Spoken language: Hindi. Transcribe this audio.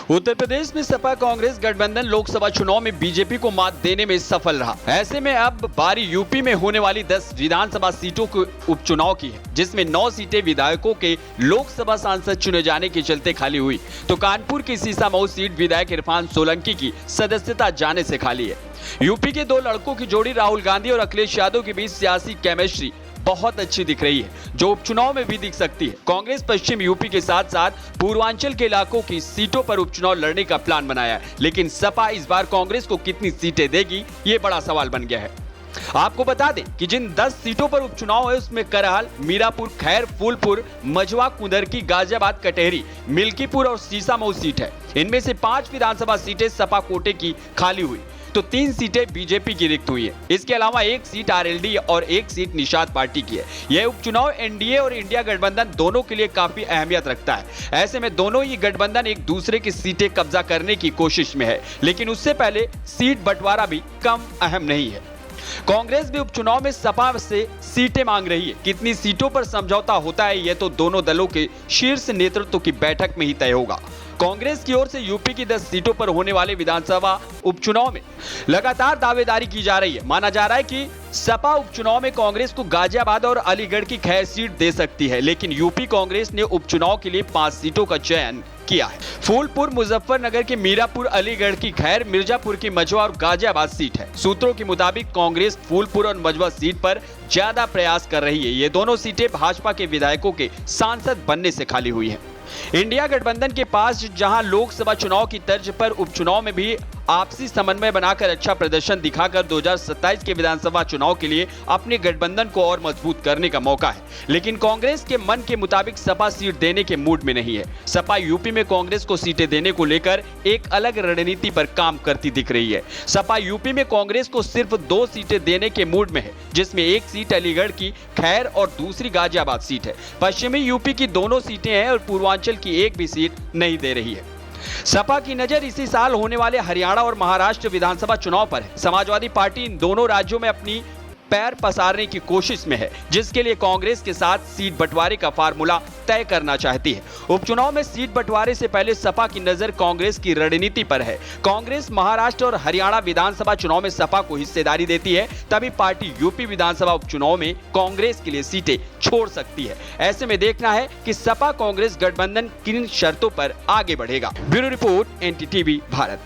उत्तर प्रदेश में सपा कांग्रेस गठबंधन लोकसभा चुनाव में बीजेपी को मात देने में सफल रहा। ऐसे में अब बारी यूपी में होने वाली 10 विधानसभा सीटों के उपचुनाव की है, जिसमें 9 सीटें विधायकों के लोकसभा सांसद चुने जाने के चलते खाली हुई, तो कानपुर की सीसामऊ सीट विधायक इरफान सोलंकी की सदस्यता जाने से खाली है। यूपी के दो लड़कों की जोड़ी राहुल गांधी और अखिलेश यादव के बीच सियासी केमिस्ट्री बहुत अच्छी दिख रही है, जो उपचुनाव में भी दिख सकती है। कांग्रेस पश्चिम यूपी के साथ साथ पूर्वांचल के इलाकों की सीटों पर उपचुनाव लड़ने का प्लान बनाया है, लेकिन सपा इस बार कांग्रेस को कितनी सीटें देगी, ये बड़ा सवाल बन गया है। आपको बता दें कि जिन 10 सीटों पर उपचुनाव है उसमें करहल, मीरापुर, खैर, फूलपुर, मझवा, कुंदरकी, गाजियाबाद, कटेहरी, मिल्कीपुर और सीसामऊ सीट है। इनमें से 5 विधानसभा सीटें सपा कोटे की खाली हुई, तो 3 सीटें बीजेपी की रिक्त हुई है। इसके अलावा 1 सीट आरएलडी और 1 सीट निषाद पार्टी की है। यह उपचुनाव एनडीए और इंडिया गठबंधन दोनों के लिए काफी अहमियत रखता है। ऐसे में दोनों ही गठबंधन एक दूसरे की सीटें कब्जा करने की कोशिश में है, लेकिन उससे पहले सीट बंटवारा भी कम अहम नहीं है। कांग्रेस भी उपचुनाव में सपा से सीटें मांग रही है। कितनी सीटों पर समझौता होता है, यह तो दोनों दलों के शीर्ष नेतृत्व की बैठक में ही तय होगा। कांग्रेस की ओर से यूपी की 10 सीटों पर होने वाले विधानसभा उपचुनाव में लगातार दावेदारी की जा रही है। माना जा रहा है कि सपा उपचुनाव में कांग्रेस को गाजियाबाद और अलीगढ़ की खैर सीट दे सकती है, लेकिन यूपी कांग्रेस ने उपचुनाव के लिए 5 सीटों का चयन किया है। फूलपुर, मुजफ्फरनगर के मीरापुर, अलीगढ़ की खैर, मिर्जापुर की मझवा और गाजियाबाद सीट है। सूत्रों के मुताबिक कांग्रेस फूलपुर और मझवा सीट पर ज्यादा प्रयास कर रही है। ये दोनों सीटें भाजपा के विधायकों के सांसद बनने से खाली हुई है। इंडिया गठबंधन के पास जहां लोकसभा चुनाव की तर्ज पर उपचुनाव में भी आपसी समन्वय बनाकर अच्छा प्रदर्शन दिखाकर 2027 के विधानसभा चुनाव के लिए अपने गठबंधन को और मजबूत करने का मौका है, लेकिन कांग्रेस के मन के मुताबिक सपा सीट देने के मूड में नहीं है। सपा यूपी में कांग्रेस को सीटें देने को लेकर एक अलग रणनीति पर काम करती दिख रही है। सपा यूपी में कांग्रेस को सिर्फ 2 सीटें देने के मूड में है, जिसमें 1 सीट अलीगढ़ की खैर और दूसरी गाजियाबाद सीट है। पश्चिमी यूपी की दोनों सीटें हैं और पूर्वांचल की एक भी सीट नहीं दे रही है। सपा की नजर इसी साल होने वाले हरियाणा और महाराष्ट्र विधानसभा चुनाव पर है। समाजवादी पार्टी इन दोनों राज्यों में अपनी पैर पसारने की कोशिश में है, जिसके लिए कांग्रेस के साथ सीट बंटवारे का फार्मूला तय करना चाहती है। उपचुनाव में सीट बंटवारे से पहले सपा की नजर कांग्रेस की रणनीति पर है। कांग्रेस महाराष्ट्र और हरियाणा विधानसभा चुनाव में सपा को हिस्सेदारी देती है, तभी पार्टी यूपी विधानसभा उपचुनाव में कांग्रेस के लिए सीटें छोड़ सकती है। ऐसे में देखना है कि सपा कांग्रेस गठबंधन किन शर्तों पर आगे बढ़ेगा। Bureau report, NDTV Bharat.